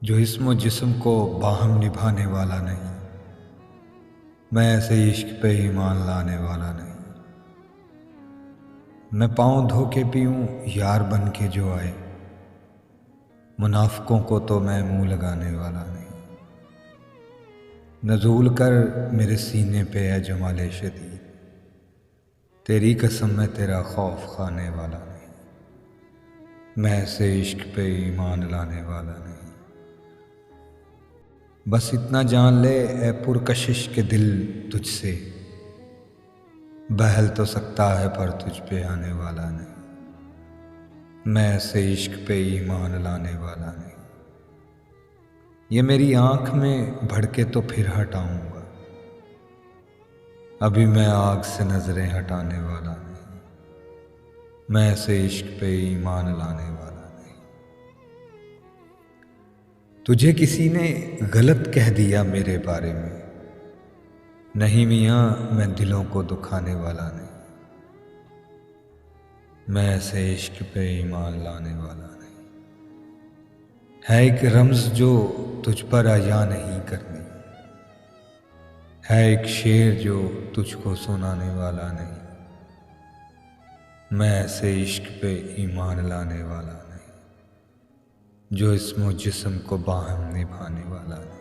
जो इस्म जिस्म को बाहम निभाने वाला नहीं, मैं ऐसे इश्क पे ईमान लाने वाला नहीं। मैं पाँव धो के पीऊँ यार बन के जो आए, मुनाफिकों को तो मैं मुंह लगाने वाला नहीं। नज़ूल कर मेरे सीने पे है जमाले शदीद, तेरी कसम मैं तेरा खौफ खाने वाला नहीं। मैं ऐसे इश्क पे ईमान लाने वाला नहीं। बस इतना जान ले ए पुरकशिश के दिल, तुझसे बहल तो सकता है पर तुझ पे आने वाला नहीं। मैं ऐसे इश्क पे ईमान लाने वाला नहीं। ये मेरी आंख में भड़के तो फिर हटाऊंगा, अभी मैं आग से नजरें हटाने वाला नहीं। मैं ऐसे इश्क पे ईमान लाने वाला नहीं। तुझे किसी ने गलत कह दिया मेरे बारे में, नहीं मियाँ मैं दिलों को दुखाने वाला नहीं। मैं ऐसे इश्क पे ईमान लाने वाला नहीं। है एक रम्ज जो तुझ पर अया नहीं करनी, है एक शेर जो तुझको सुनाने वाला नहीं। मैं ऐसे इश्क पे ईमान लाने वाला नहीं, जो इस्म जिस्म को बाहम निभाने वाला नहीं।